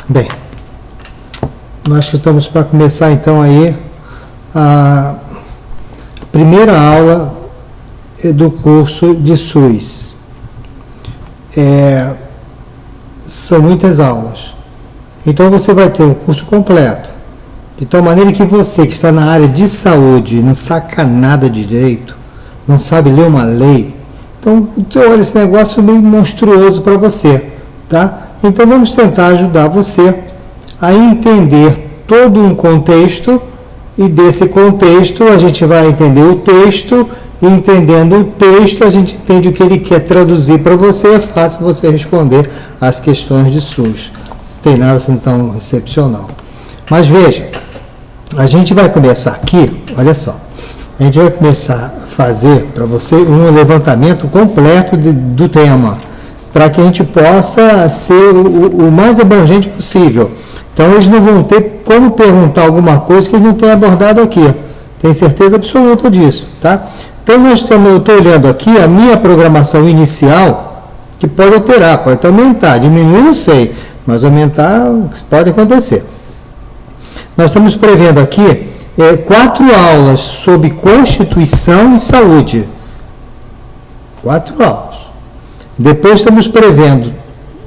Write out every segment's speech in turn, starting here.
Bem, nós que estamos para começar então aí a primeira aula do curso de SUS. São muitas aulas. Então você vai ter um curso completo. De tal maneira que você que está na área de saúde, não saca nada direito, não sabe ler uma lei, então olha, esse negócio é meio monstruoso para você, tá? Então vamos tentar ajudar você a entender todo um contexto, e desse contexto a gente vai entender o texto, e entendendo o texto a gente entende o que ele quer traduzir para você, é fácil você responder as questões de SUS. Não tem nada assim tão excepcional. Mas veja, a gente vai começar aqui, olha só, a gente vai começar a fazer para você um levantamento completo do tema, para que a gente possa ser o mais abrangente possível. Então, eles não vão ter como perguntar alguma coisa que eles não tenham abordado aqui. Tem certeza absoluta disso, tá? Então, eu estou olhando aqui a minha programação inicial, que pode alterar, pode aumentar, diminuir, não sei, mas aumentar pode acontecer. Nós estamos prevendo aqui 4 aulas sobre Constituição e Saúde. 4 aulas. Depois estamos prevendo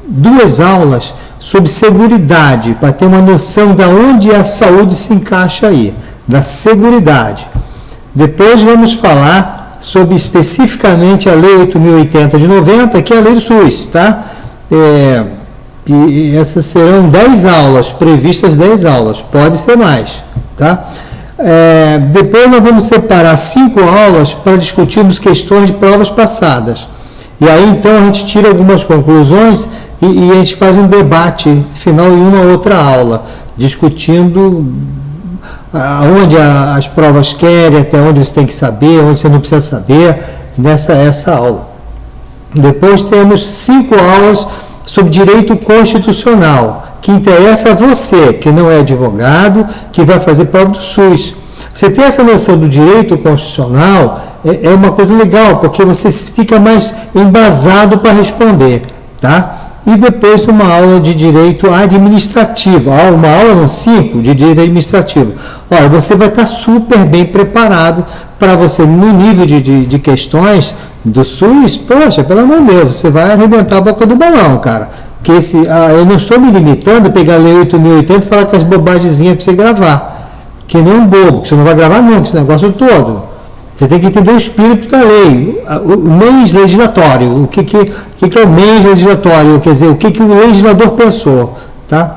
2 aulas sobre seguridade, para ter uma noção de onde a saúde se encaixa aí, da seguridade. Depois vamos falar sobre especificamente a Lei 8.080 de 90, que é a Lei do SUS, tá? E essas serão 10 aulas, previstas 10 aulas, pode ser mais, tá? Depois nós vamos separar 5 aulas para discutirmos questões de provas passadas. E aí então a gente tira algumas conclusões e a gente faz um debate final em uma outra aula, discutindo aonde as provas querem, até onde você tem que saber, onde você não precisa saber, essa aula. Depois temos 5 aulas sobre direito constitucional, que interessa a você, que não é advogado, que vai fazer prova do SUS. Você ter essa noção do direito constitucional é uma coisa legal, porque você fica mais embasado para responder, tá? E depois uma aula de direito administrativo, uma aula não 5 de direito administrativo. Olha, você vai estar super bem preparado para você, no nível de questões do SUS, poxa, pelo amor de Deus, você vai arrebentar a boca do balão, cara. Porque eu não estou me limitando a pegar a Lei 8.080 e falar com as bobagemzinhas para você gravar. Que nem um bobo, que você não vai gravar nunca esse negócio todo. Você tem que entender o espírito da lei, o mens legislatório, o que é o mens legislatório, quer dizer, o que o legislador pensou, tá?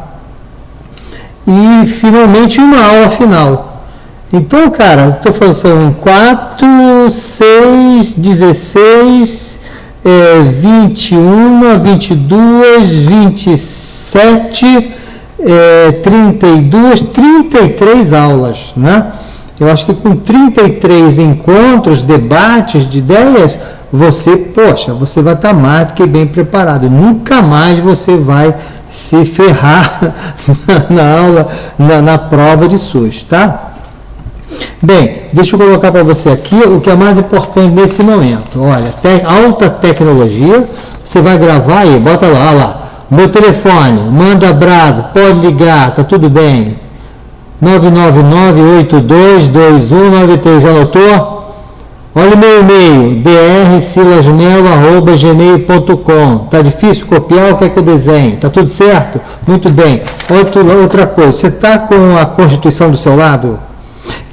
E, finalmente, uma aula final. Então, cara, estou falando, são 4, 6, 16, 21, 22, 27, 32, 33 aulas, né? Eu acho que com 33 encontros, debates de ideias, você vai estar mais do que bem preparado. Nunca mais você vai se ferrar na aula, na prova de SUS, tá? Bem, deixa eu colocar para você aqui o que é mais importante nesse momento. Olha, alta tecnologia, você vai gravar aí, bota lá, olha lá, meu telefone, manda abraço, pode ligar, tá tudo bem. 999822193, anotou? Olha o meu e-mail, drsilasmelo@gmail.com. Tá difícil copiar ou quer que eu desenhe? Tá tudo certo? Muito bem. Outra coisa, você tá com a Constituição do seu lado?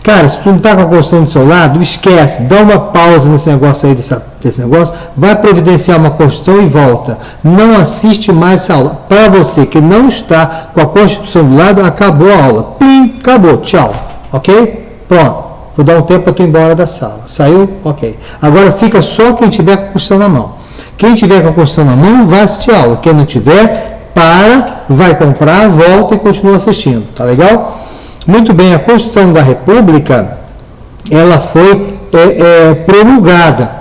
Cara, se tu não tá com a Constituição do seu lado, esquece, dá uma pausa nesse negócio aí, desse negócio, vai providenciar uma Constituição e volta. Não assiste mais essa aula. Para você que não está com a Constituição do lado, acabou a aula. Plim, acabou, tchau. Ok? Pronto. Vou dar um tempo para tu ir embora da sala. Saiu? Ok. Agora fica só quem tiver com a Constituição na mão. Quem tiver com a Constituição na mão, vai assistir a aula. Quem não tiver, vai comprar, volta e continua assistindo. Tá legal? Muito bem, a Constituição da República, ela foi promulgada.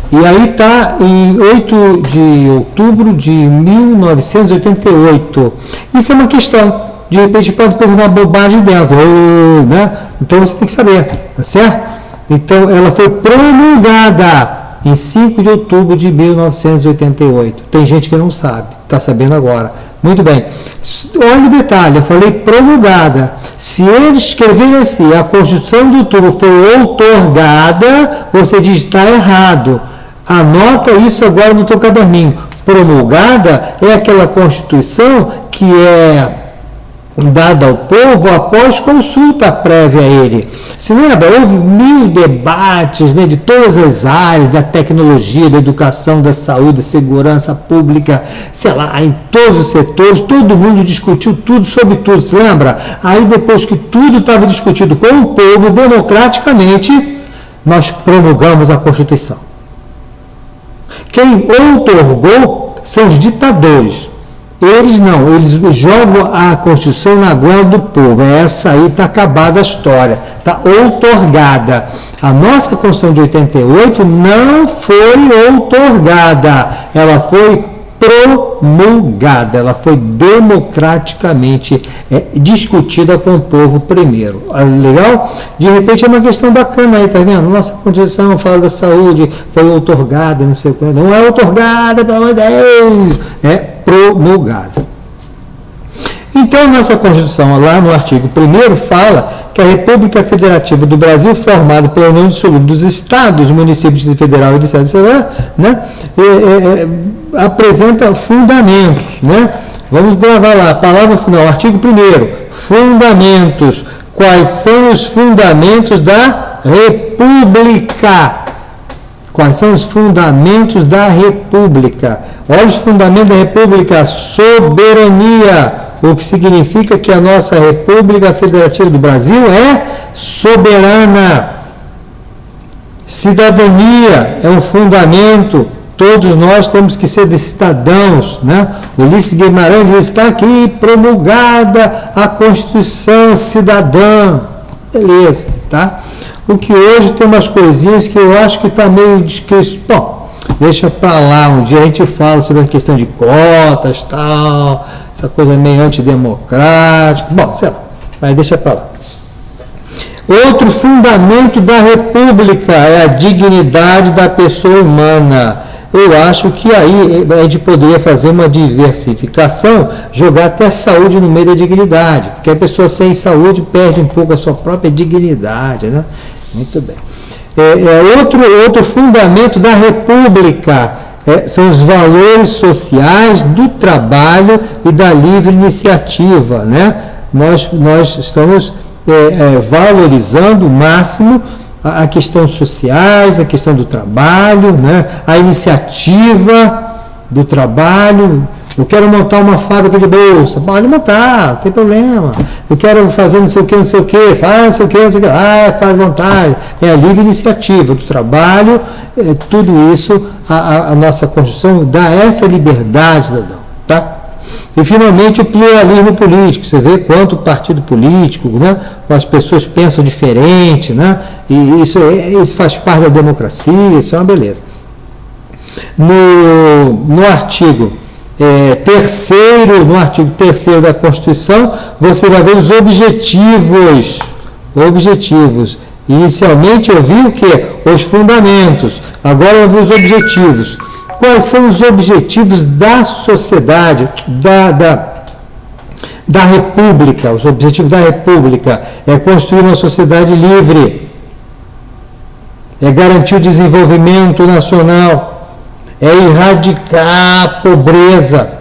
E aí está em 8 de outubro de 1988. Isso é uma questão. De repente pode perguntar uma bobagem dentro, né? Então você tem que saber, tá certo? Então ela foi promulgada em 5 de outubro de 1988. Tem gente que não sabe, está sabendo agora. Muito bem. Olha o detalhe, eu falei promulgada. Se eles escreverem assim, a Constituição de outubro foi outorgada, você diz está errado. Anota isso agora no teu caderninho. Promulgada é aquela Constituição que é dada ao povo após consulta prévia a ele. Se lembra, houve 1000 debates, né, de todas as áreas, da tecnologia, da educação, da saúde, da segurança pública, sei lá, em todos os setores, todo mundo discutiu tudo sobre tudo, se lembra? Aí depois que tudo estava discutido com o povo, democraticamente, nós promulgamos a Constituição. Quem outorgou são os ditadores. Eles não, eles jogam a Constituição na goela do povo. Essa aí está acabada a história, está outorgada. A nossa Constituição de 88 não foi outorgada, ela foi promulgada, ela foi democraticamente discutida com o povo primeiro. Legal? De repente é uma questão bacana aí, tá vendo? Nossa Constituição fala da saúde, foi outorgada, não sei o que. Não é outorgada, pelo amor de Deus, é promulgada. Então, nossa Constituição, lá no artigo 1º, fala que a República Federativa do Brasil, formada pela União dos Estados, municípios federal e de Estado, né, apresenta fundamentos. Né? Vamos gravar lá, a palavra final, artigo 1º, fundamentos. Quais são os fundamentos da República? Quais são os fundamentos da República? Olha os fundamentos da República: soberania, o que significa que a nossa República Federativa do Brasil é soberana. Cidadania é um fundamento, todos nós temos que ser cidadãos, né? Ulisses Guimarães diz: está aqui promulgada a Constituição Cidadã. Beleza, tá? O que hoje tem umas coisinhas que eu acho que está meio descrito. Bom, deixa para lá, um dia a gente fala sobre a questão de cotas, tal, essa coisa meio antidemocrática. Bom, sei lá, mas deixa para lá. Outro fundamento da República é a dignidade da pessoa humana. Eu acho que aí a gente poderia fazer uma diversificação, jogar até a saúde no meio da dignidade, porque a pessoa sem saúde perde um pouco a sua própria dignidade, né? Muito bem. Outro fundamento da República são os valores sociais do trabalho e da livre iniciativa, né? Nós estamos valorizando o máximo a questão sociais, a questão do trabalho, né? A iniciativa do trabalho. Eu quero montar uma fábrica de bolsa, pode montar, não tem problema. Eu quero fazer não sei o que, faz não sei o que, faz vontade. É a livre iniciativa do trabalho, tudo isso, a nossa Constituição dá essa liberdade, cidadão, tá? E, finalmente, o pluralismo político. Você vê quanto partido político, né? As pessoas pensam diferente, né? E isso faz parte da democracia, isso é uma beleza. No artigo 3º, no artigo 3º da Constituição, você vai ver os objetivos. Inicialmente eu vi o quê? Os fundamentos. Agora eu vou ver os objetivos. Quais são os objetivos da sociedade, da República? Os objetivos da República é construir uma sociedade livre, é garantir o desenvolvimento nacional, é erradicar a pobreza,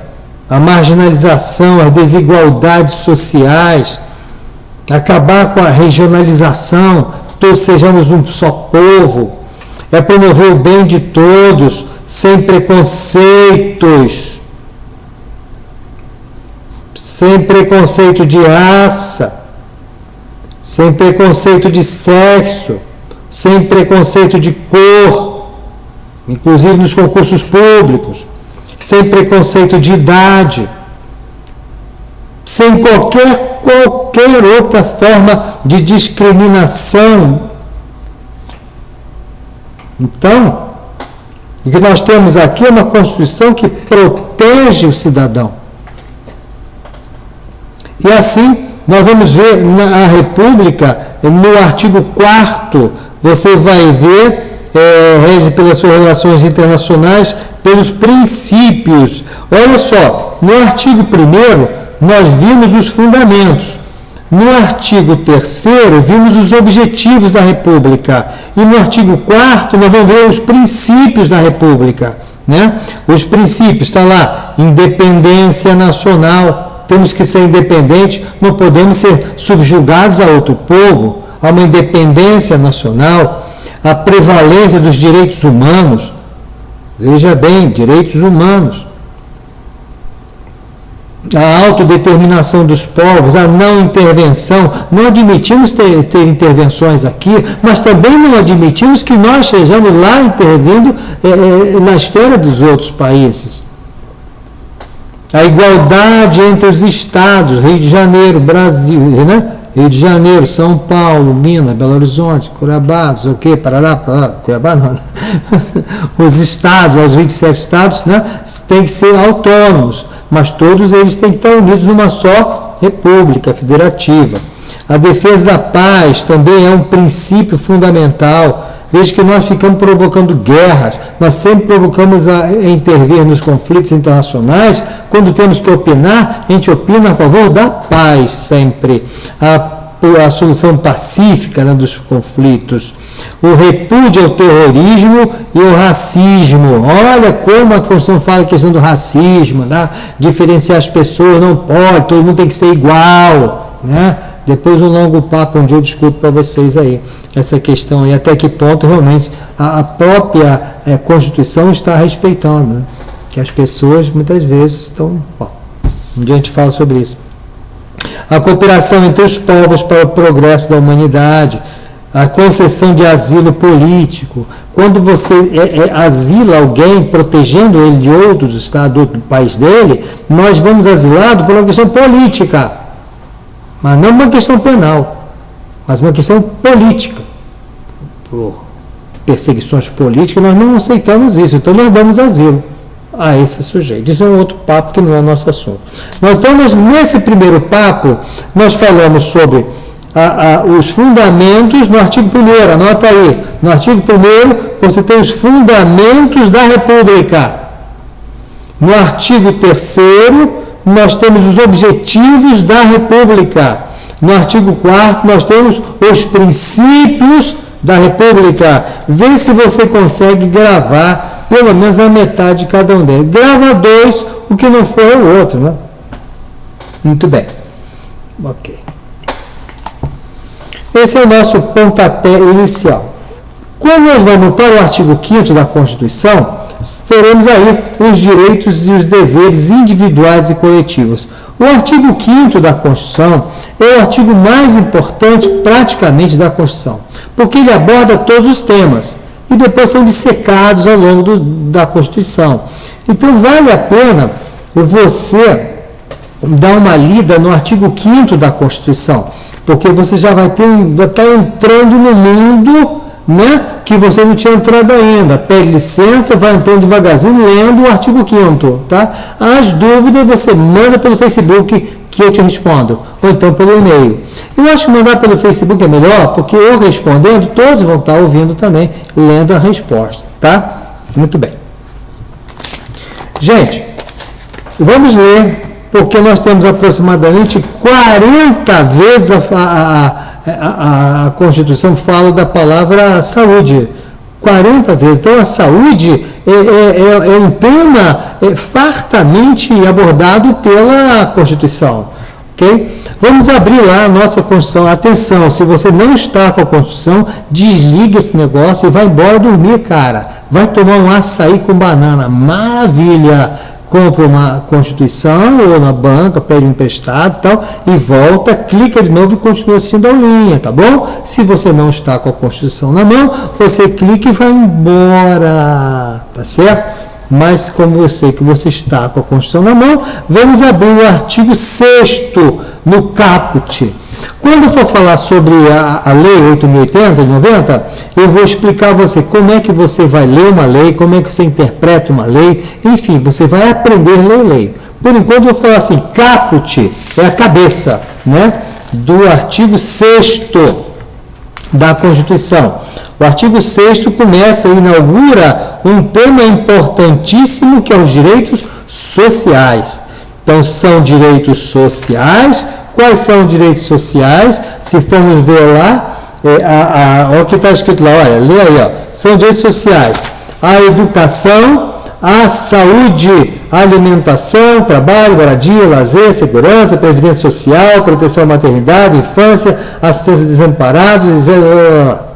a marginalização, as desigualdades sociais, acabar com a regionalização, todos sejamos um só povo, é promover o bem de todos, sem preconceitos, sem preconceito de raça, sem preconceito de sexo, sem preconceito de cor, inclusive nos concursos públicos, sem preconceito de idade, sem qualquer outra forma de discriminação. Então, o que nós temos aqui é uma Constituição que protege o cidadão. E assim, nós vamos ver na República, no artigo 4º, você vai ver, rege pelas suas relações internacionais, pelos princípios. Olha só, no artigo 1º, nós vimos os fundamentos. No artigo 3º, vimos os objetivos da República. E no artigo 4º, nós vamos ver os princípios da República. Né? Os princípios, está lá, independência nacional, temos que ser independentes, não podemos ser subjugados a outro povo, há uma independência nacional, a prevalência dos direitos humanos, veja bem, direitos humanos, a autodeterminação dos povos, a não intervenção. Não admitimos ter intervenções aqui, mas também não admitimos que nós estejamos lá intervindo na esfera dos outros países. A igualdade entre os estados, Rio de Janeiro, Brasil, né? Rio de Janeiro, São Paulo, Minas, Belo Horizonte, Cuiabá, não sei o quê, Parará, Cuiabá não. Os estados, os 27 estados, né, têm que ser autônomos, mas todos eles têm que estar unidos numa só república federativa. A defesa da paz também é um princípio fundamental. Veja que nós ficamos provocando guerras, nós sempre provocamos a intervir nos conflitos internacionais. Quando temos que opinar, a gente opina a favor da paz sempre. A solução pacífica, né, dos conflitos. O repúdio ao terrorismo e o racismo. Olha como a Constituição fala a questão do racismo, né? Diferenciar as pessoas não pode, todo mundo tem que ser igual, né? Depois um longo papo, onde eu discuto para vocês aí essa questão e até que ponto realmente a própria Constituição está respeitando, né? Que as pessoas muitas vezes estão... Bom, um dia a gente fala sobre isso. A cooperação entre os povos para o progresso da humanidade, a concessão de asilo político. Quando você asila alguém, protegendo ele de outros estados do país dele, nós vamos asilado por uma questão política. Mas não uma questão penal, mas uma questão política. Por perseguições políticas, nós não aceitamos isso, então nós damos asilo a esse sujeito. Isso é um outro papo que não é nosso assunto. Então, nesse primeiro papo, nós falamos sobre os fundamentos no artigo 1º, anota aí. No artigo 1º, você tem os fundamentos da República. No artigo 3º, nós temos os objetivos da República. No artigo 4º, nós temos os princípios da República. Vê se você consegue gravar pelo menos a metade de cada um deles. Grava 2, o que não for é o outro, né? Muito bem. Ok. Esse é o nosso pontapé inicial. Quando nós vamos para o artigo 5º da Constituição, teremos aí os direitos e os deveres individuais e coletivos. O artigo 5º da Constituição é o artigo mais importante praticamente da Constituição, porque ele aborda todos os temas e depois são dissecados ao longo da Constituição. Então vale a pena você dar uma lida no artigo 5º da Constituição, porque você já vai estar entrando no mundo, né, que você não tinha entrado ainda. Pede licença, vai entrando devagarzinho, lendo o artigo 5º, tá? As dúvidas você manda pelo Facebook, que eu te respondo, ou então pelo e-mail. Eu acho que mandar pelo Facebook é melhor, porque eu respondendo, todos vão estar ouvindo também, lendo a resposta, tá? Muito bem. Gente, vamos ler, porque nós temos aproximadamente 40 vezes a Constituição fala da palavra saúde. 40 vezes. Então, a saúde é um tema fartamente abordado pela Constituição. Okay? Vamos abrir lá a nossa Constituição. Atenção, se você não está com a Constituição, desliga esse negócio e vai embora dormir, cara. Vai tomar um açaí com banana. Maravilha! Compra uma Constituição ou na banca, pede um emprestado e tal, e volta, clica de novo e continua assistindo a aulinha, tá bom? Se você não está com a Constituição na mão, você clica e vai embora, tá certo? Mas como eu sei que você está com a Constituição na mão, vamos abrir o artigo 6º no caput. Quando eu for falar sobre a Lei 8.080 de 90, eu vou explicar a você como é que você vai ler uma lei, como é que você interpreta uma lei, enfim, você vai aprender a ler lei. Por enquanto eu vou falar assim, caput é a cabeça, né, do artigo 6º da Constituição. O artigo 6º começa e inaugura um tema importantíssimo que é os direitos sociais. Então, são direitos sociais. Quais são os direitos sociais? Se formos ver lá, olha o que está escrito lá, olha, lê aí, ó. São direitos sociais: a educação, a saúde, a alimentação, trabalho, moradia, lazer, segurança, previdência social, proteção à maternidade, infância, assistência a desamparados,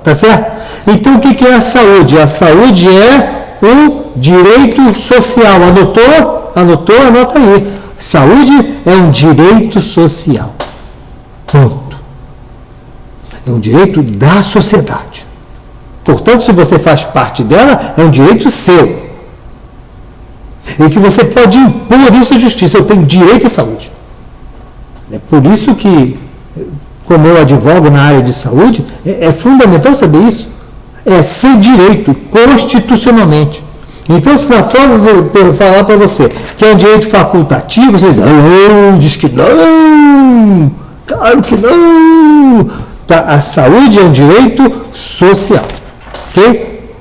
tá certo? Então, o que é a saúde? A saúde é um direito social. Anotou? Anotou? Anota aí. Saúde é um direito social. Ponto. É um direito da sociedade. Portanto, se você faz parte dela, é um direito seu. E que você pode impor isso à justiça. Eu tenho direito à saúde. É por isso que, como eu advogo na área de saúde, é fundamental saber isso. É seu direito, constitucionalmente. Então, se na prova eu falar para você que é um direito facultativo, você diz que não, claro que não. Tá? A saúde é um direito social. Ok?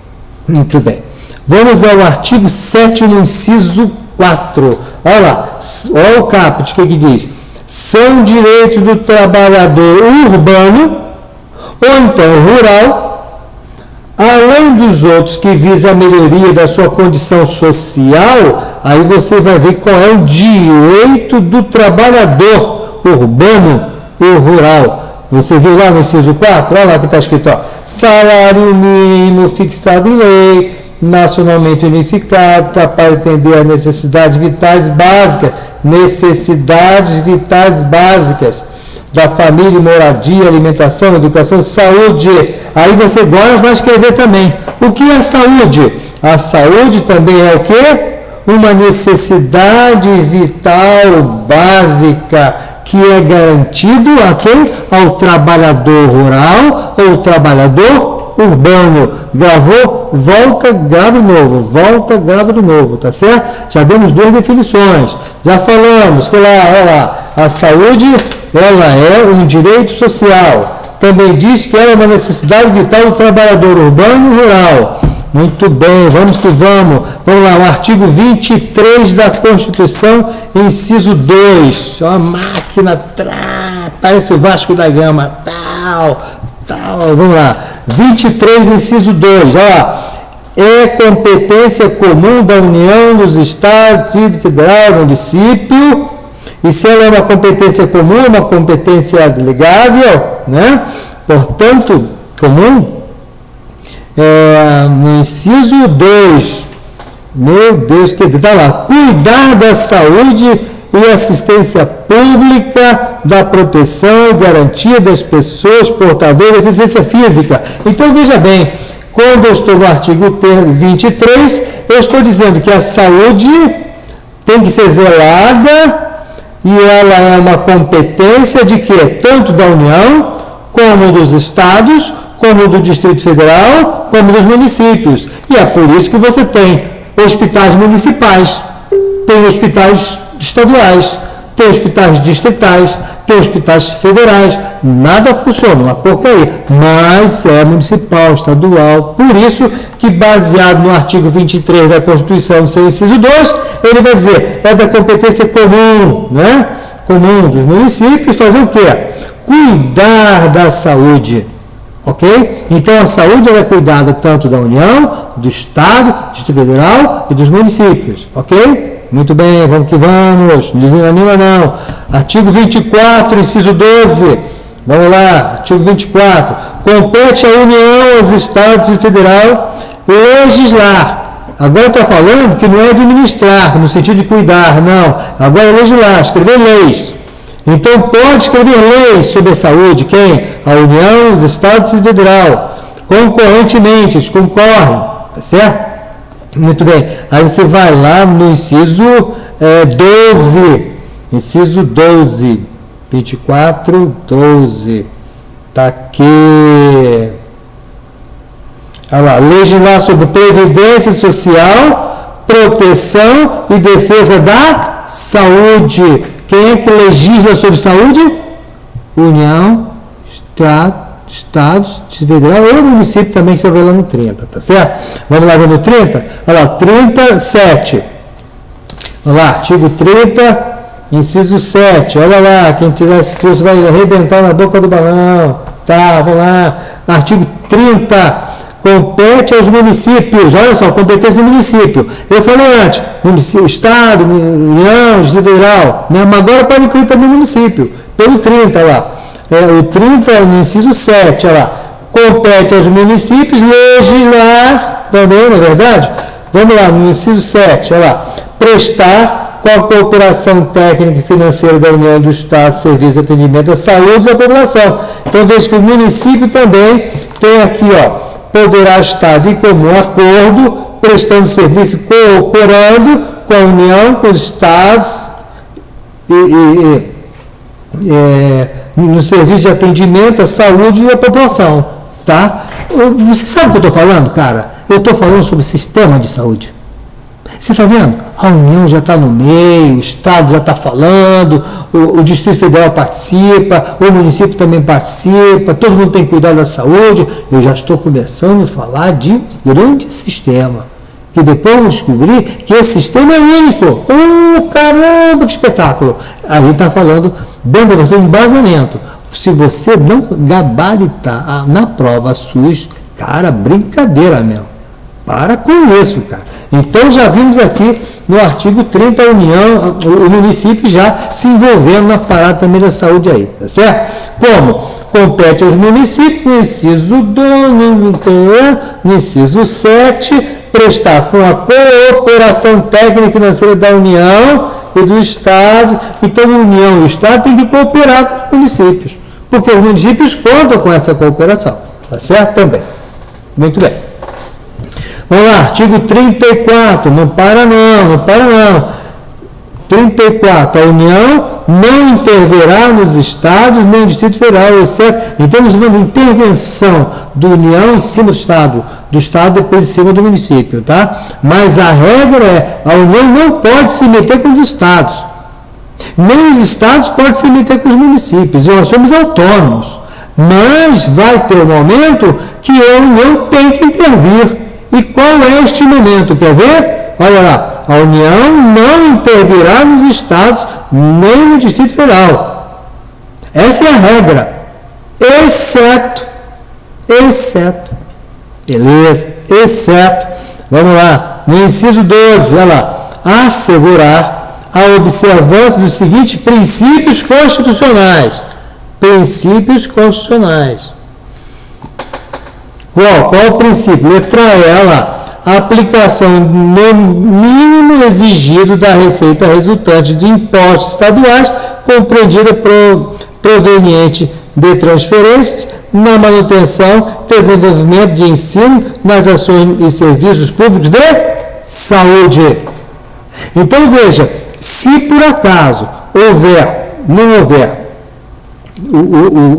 Muito bem. Vamos ao artigo 7º, inciso 4. Olha lá, olha o caput, o que diz? São direitos do trabalhador urbano, ou então rural, além dos outros que visam a melhoria da sua condição social. Aí você vai ver qual é o direito do trabalhador urbano e rural. Você viu lá no inciso 4? Olha lá que está escrito, ó, salário mínimo fixado em lei, nacionalmente unificado, capaz de atender às necessidades vitais básicas da família, moradia, alimentação, educação, saúde. Aí você agora vai escrever também. O que é saúde? A saúde também é o quê? Uma necessidade vital básica que é garantido a quem? Ao trabalhador rural ou trabalhador urbano. Gravou, volta, grava de novo, tá certo? Já demos 2 definições. Já falamos que lá, olha lá, a saúde, ela é um direito social. Também diz que ela é uma necessidade vital do trabalhador urbano e rural. Muito bem, vamos que vamos. Vamos lá, o artigo 23 da Constituição, inciso 2. Uma máquina, parece o Vasco da Gama, tal. Vamos lá. 23, inciso 2. Olha lá. É competência comum da União, dos Estados, Distrito Federal, município. E se ela é uma competência comum, uma competência delegável, né? Portanto, comum. No inciso 2, meu Deus, que está lá, cuidar da saúde e assistência pública, da proteção e garantia das pessoas portadoras de deficiência física. Então, veja bem, quando eu estou no artigo 23, eu estou dizendo que a saúde tem que ser zelada e ela é uma competência de quê? Tanto da União, como dos Estados, como do Distrito Federal, como dos municípios. E é por isso que você tem hospitais municipais, tem hospitais estaduais, tem hospitais distritais, tem hospitais federais. Nada funciona, uma porcaria, mas é municipal, estadual. Por isso que, baseado no artigo 23 da Constituição, seu inciso 2, ele vai dizer, é da competência comum, né? Comum dos municípios, fazer o quê? Cuidar da saúde. Ok? Então a saúde ela é cuidada tanto da União, do Estado, do Distrito Federal e dos municípios. Ok? Muito bem, vamos que vamos. Não desanima não. Artigo 24, inciso 12. Vamos lá, artigo 24. Compete à União, aos Estados e Federal legislar. Agora está falando que não é administrar, no sentido de cuidar, não. Agora é legislar, escrever leis. Então, pode escrever leis sobre a saúde, quem? A União, os Estados e o Federal. Concorrentemente, eles concorrem, tá certo? Muito bem. Aí você vai lá no inciso 12. Inciso 12. 24, 12. Tá aqui. Olha lá. Legislar sobre previdência social, proteção e defesa da saúde. Quem é que legisla sobre saúde? União, Estados, Federal e o município também, que você vê lá no 30, tá certo? Vamos lá ver no 30? Olha lá, 37. Olha lá, artigo 30, Inciso 7, olha lá, quem tiver esse curso vai arrebentar na boca do balão. Tá, vamos lá. Artigo 30, compete aos municípios, olha só, competência do município. Eu falei antes, município, Estado, União, Distrito Federal, né? Mas agora pode incluir também município, pelo 30 lá. O 30, no inciso 7, olha lá, compete aos municípios legislar, também, não é verdade? Vamos lá, no inciso 7, olha lá, prestar com a cooperação técnica e financeira da União e do Estado, serviço de atendimento à saúde da população. Então, veja que o município também tem aqui, ó, poderá estar de comum acordo, prestando serviço, cooperando com a União, com os Estados, no serviço de atendimento à saúde e à população, tá? Você sabe o que eu estou falando, cara? Eu estou falando sobre sistema de saúde. Você está vendo? A União já está no meio, o Estado já está falando, o Distrito Federal participa, o município também participa, todo mundo tem que cuidar da saúde. Eu já estou começando a falar de um grande sistema, que depois eu descobri que esse sistema é único. Caramba, que espetáculo! A gente está falando dentro da um embasamento. Se você não gabaritar na prova SUS, cara, brincadeira mesmo. Para com isso, cara. Então, já vimos aqui no artigo 30 a União, o município já se envolvendo na parada também da saúde aí, tá certo? Como? Compete aos municípios, no inciso 2, no inciso 7, prestar com a cooperação técnica e financeira da União e do Estado. Então, a União e o Estado têm que cooperar com os municípios, porque os municípios contam com essa cooperação, tá certo? Também. Muito bem. Vamos lá, artigo 34, não para não. 34, a União não intervirá nos estados nem no Distrito Federal, exceto, então nós vamos de intervenção da União em cima do Estado depois em cima do município, tá? Mas a regra é, a União não pode se meter com os estados, nem os estados podem se meter com os municípios, nós somos autônomos, mas vai ter um momento que a União tem que intervir. E qual é este momento? Quer ver? Olha lá, a União não intervirá nos estados nem no Distrito Federal. Essa é a regra. Exceto, vamos lá, no inciso 12, olha lá, assegurar a observância dos seguintes princípios constitucionais. Qual o princípio? Letra E, lá. A aplicação no mínimo exigido da receita resultante de impostos estaduais, compreendida proveniente de transferências, na manutenção, desenvolvimento de ensino, nas ações e serviços públicos de saúde. Então, veja, se por acaso não houver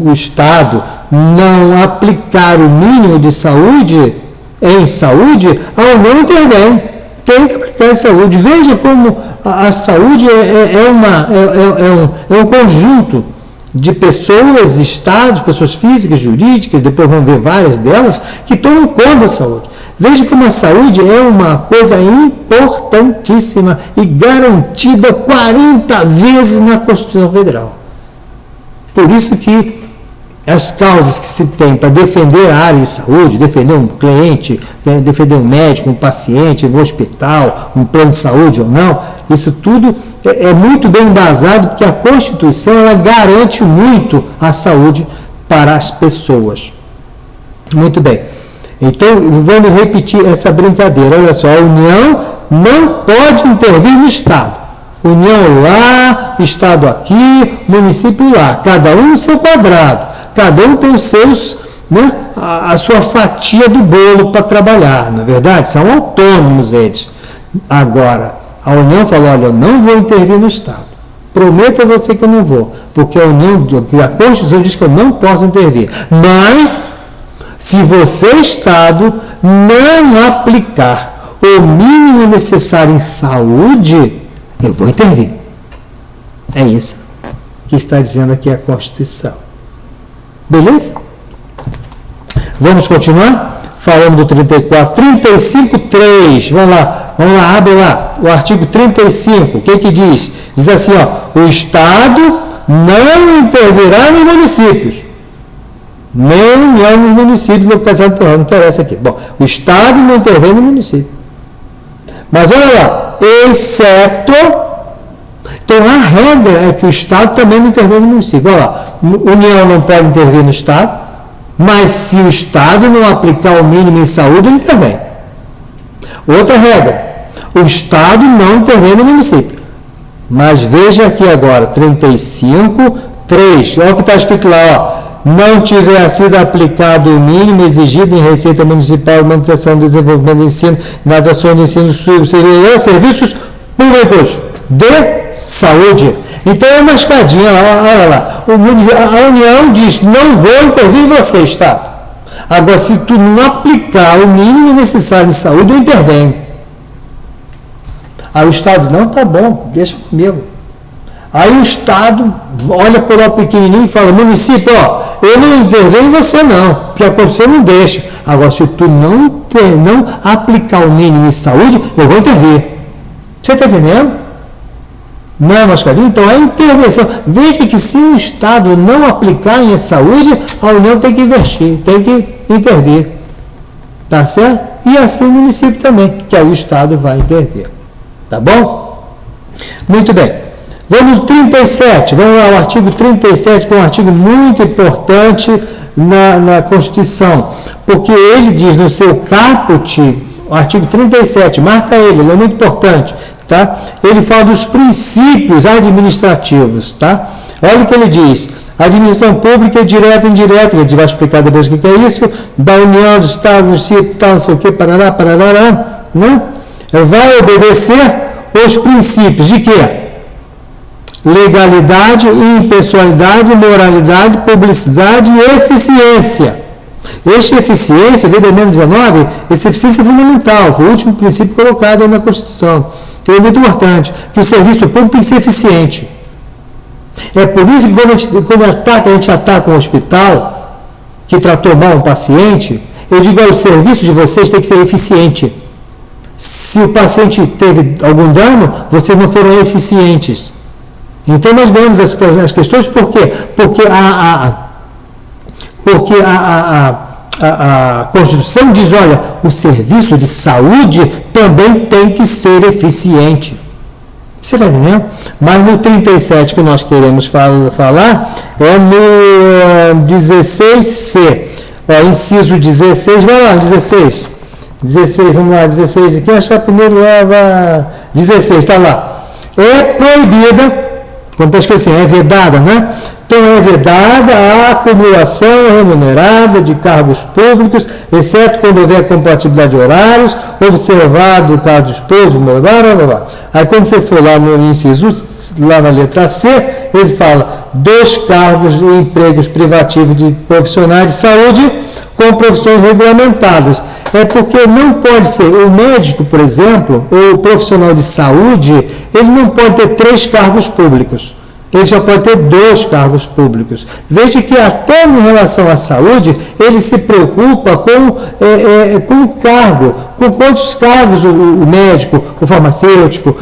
o Estado não aplicar o mínimo de saúde, em saúde, a União intervém. Tem que aplicar em saúde. Veja como a saúde é um conjunto de pessoas, estados, pessoas físicas, jurídicas, depois vamos ver várias delas, que tomam conta da saúde. Veja como a saúde é uma coisa importantíssima e garantida 40 vezes na Constituição Federal. Por isso que as causas que se tem para defender a área de saúde, defender um cliente, defender um médico, um paciente, um hospital, um plano de saúde ou não, isso tudo é muito bem embasado, porque a Constituição ela garante muito a saúde para as pessoas. Muito bem. Então, vamos repetir essa brincadeira. Olha só, a União não pode intervir no Estado. União lá, Estado aqui, município lá. Cada um no seu quadrado. Cada um tem os seus, a sua fatia do bolo para trabalhar, não é verdade? São autônomos eles. Agora, a União falou, olha, eu não vou intervir no Estado. Prometo a você que eu não vou, porque a Constituição diz que eu não posso intervir. Mas, se você, Estado, não aplicar o mínimo necessário em saúde, eu vou intervir. É isso que está dizendo aqui a Constituição. Beleza? Vamos continuar? falamos do 34, 35.3, vamos lá, abre lá, o artigo 35, o que diz? Diz assim, ó, o Estado não intervirá nos municípios, nem união nos municípios, não interessa aqui. Bom, o Estado não intervém no município. Mas olha lá, exceto, então a regra é que o Estado também não intervém no município. Olha lá, União não pode intervir no Estado, mas se o Estado não aplicar o mínimo em saúde, ele intervém. Outra regra, o Estado não intervém no município. Mas veja aqui agora, 35.3, olha o que está escrito lá, ó. Não tiver sido aplicado o mínimo exigido em receita municipal de manutenção do desenvolvimento do ensino nas ações de ensino superior, serviços públicos de saúde. Então é uma escadinha, olha lá, a União diz, não vou intervir em você, Estado. Agora, se tu não aplicar o mínimo necessário de saúde, eu intervenho. Aí o Estado, não, tá bom, deixa comigo. Aí o Estado olha por lá pequenininho e fala, município, ó, eu não intervenho em você não, porque você não deixa. Agora, se tu não aplicar o mínimo em saúde, eu vou intervir. Você está entendendo? Não é mascarinha? Então é intervenção. Veja que se o Estado não aplicar em saúde, a União tem que investir, tem que intervir. Tá certo? E assim o município também, que aí o Estado vai intervir. Tá bom? Muito bem. Vamos ao 37, vamos lá, o artigo 37, que é um artigo muito importante na Constituição, porque ele diz no seu caput, o artigo 37, marca ele é muito importante, tá? Ele fala dos princípios administrativos, tá? Olha o que ele diz, a administração pública é direta e indireta, a gente vai explicar depois o que é isso, da União, do Estado, do município, tal, não sei o que, parará, né? Vai obedecer os princípios de quê? Legalidade, impessoalidade, moralidade, publicidade e eficiência. Este eficiência, vem da emenda 19, essa eficiência é fundamental, foi o último princípio colocado aí na Constituição. Então é muito importante, que o serviço público tem que ser eficiente. É por isso que quando a gente ataca um hospital que tratou mal um paciente, eu digo, o serviço de vocês tem que ser eficiente. Se o paciente teve algum dano, vocês não foram eficientes. Então nós vemos as questões, por quê? Porque a Constituição diz, olha, o serviço de saúde também tem que ser eficiente. Você vai entendendo? Mas no 37 que nós queremos falar é no 16C. Inciso 16, vai lá, 16, vamos lá, 16 aqui, acho que primeiro leva 16, está lá. É proibida, quando está escrito assim, é vedada, né? Então é vedada a acumulação remunerada de cargos públicos, exceto quando houver compatibilidade de horários, observado o caso disposto, blá, blá, blá, blá. Aí quando você for lá no inciso, lá na letra C, ele fala dos cargos de empregos privativos de profissionais de saúde com profissões regulamentadas. É porque não pode ser, o médico, por exemplo, ou o profissional de saúde, ele não pode ter 3 cargos públicos. Ele só pode ter 2 cargos públicos. Veja que até em relação à saúde, ele se preocupa com o cargo, com quantos cargos o médico, o farmacêutico,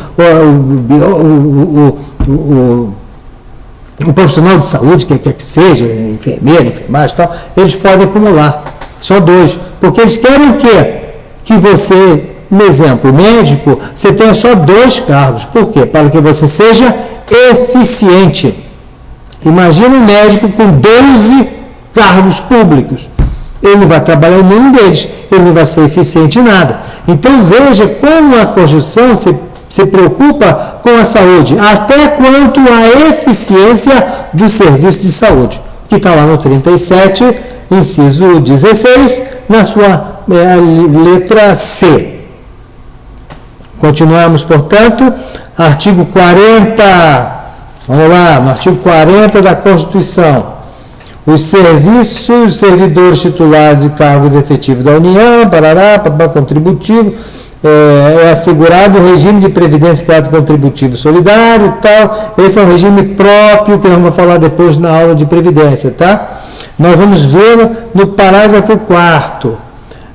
o profissional de saúde, que quer que seja, enfermeiro, enfermagem e tal, eles podem acumular. Só 2. Porque eles querem o quê? Que você, no exemplo, médico, você tenha só 2 cargos. Por quê? Para que você seja eficiente. Imagina um médico com 12 cargos públicos. Ele não vai trabalhar em nenhum deles. Ele não vai ser eficiente em nada. Então veja como a Constituição se preocupa com a saúde, até quanto à eficiência do serviço de saúde, que está lá no 37, inciso 16, na sua letra C. Continuamos, portanto, artigo 40, vamos lá, no artigo 40 da Constituição. Os servidores titulares de cargos efetivos da União, parará, papá contributivo, é assegurado o regime de previdência criado contributivo solidário e tal. Esse é um regime próprio que nós vamos falar depois na aula de previdência, tá? Nós vamos ver no parágrafo 4º.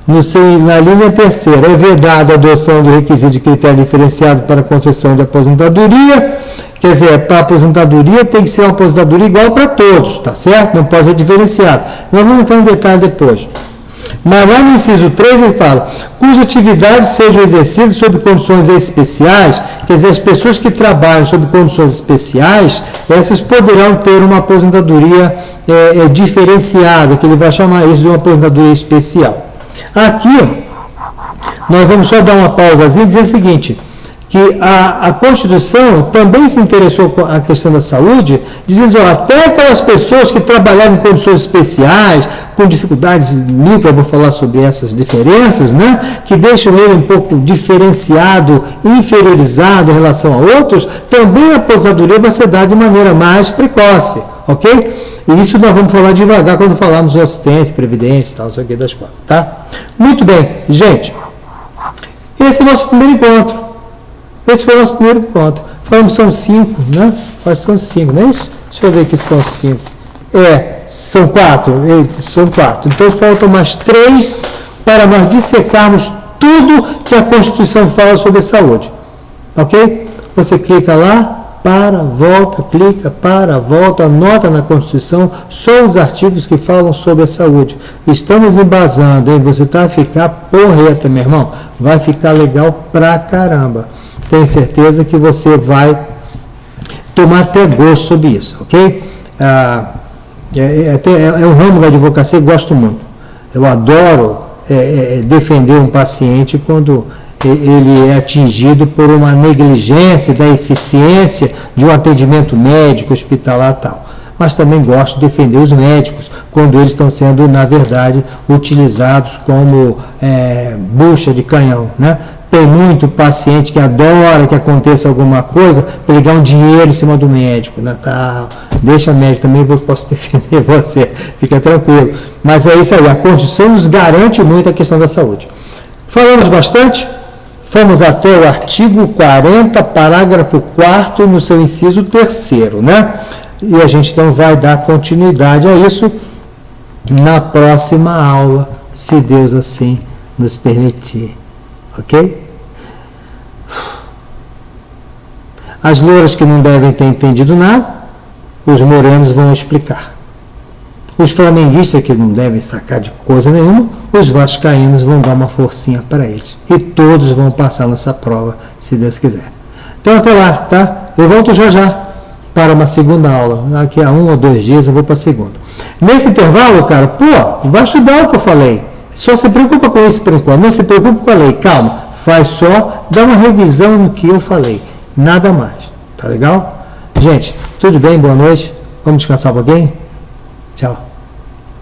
Na linha terceira, é vedada a adoção do requisito de critério diferenciado para concessão de aposentadoria. Quer dizer, para a aposentadoria tem que ser uma aposentadoria igual para todos, tá certo? Não pode ser diferenciado. Nós vamos entrar em detalhe depois. Mas lá no inciso 3 ele fala, cuja atividade sejam exercidas sob condições especiais, quer dizer, as pessoas que trabalham sob condições especiais, essas poderão ter uma aposentadoria diferenciada, que ele vai chamar isso de uma aposentadoria especial. Aqui, nós vamos só dar uma pausazinha e dizer o seguinte, que a Constituição também se interessou com a questão da saúde, dizendo, até aquelas pessoas que trabalharam em condições especiais, com dificuldades micro, eu vou falar sobre essas diferenças, né, que deixam ele um pouco diferenciado, inferiorizado em relação a outros, também a aposentadoria vai ser dada de maneira mais precoce, ok? E isso nós vamos falar devagar quando falarmos de assistência, previdência e tal, isso aqui das quatro, tá? Muito bem, gente, esse é o nosso primeiro encontro. Esse foi o nosso primeiro encontro. Falamos que são 5, né? Acho que são 5, não é isso? Deixa eu ver aqui se são 5. São 4. São 4. Então faltam mais 3 para nós dissecarmos tudo que a Constituição fala sobre saúde. Ok? Você clica lá, volta, clica, volta, anota na Constituição só os artigos que falam sobre a saúde. Estamos embasando, hein? Você tá a ficar porreta, meu irmão. Vai ficar legal pra caramba. Tenho certeza que você vai tomar até gosto sobre isso, ok? É um ramo da advocacia que eu gosto muito. Eu adoro defender um paciente quando ele é atingido por uma negligência da eficiência de um atendimento médico, hospitalar e tal. Mas também gosto de defender os médicos quando eles estão sendo, na verdade, utilizados como bucha de canhão, né? Tem muito paciente que adora que aconteça alguma coisa para ligar um dinheiro em cima do médico, né? Tá, deixa o médico também, eu posso defender você, fica tranquilo. Mas é isso aí, a Constituição nos garante muito a questão da saúde. Falamos bastante, fomos até o artigo 40, parágrafo 4º, no seu inciso 3º, né? E a gente então vai dar continuidade a isso na próxima aula, se Deus assim nos permitir. Ok? As louras que não devem ter entendido nada, os morenos vão explicar. Os flamenguistas que não devem sacar de coisa nenhuma, os vascaínos vão dar uma forcinha para eles. E todos vão passar nessa prova, se Deus quiser. Então até lá, tá? Eu volto já para uma segunda aula. Daqui a 1 ou 2 dias eu vou para a segunda. Nesse intervalo, cara, vai estudar o que eu falei. Só se preocupa com isso por enquanto, não se preocupe com a lei, calma, faz só, dá uma revisão no que eu falei, nada mais, tá legal? Gente, tudo bem, boa noite, vamos descansar um pouquinho? Tchau.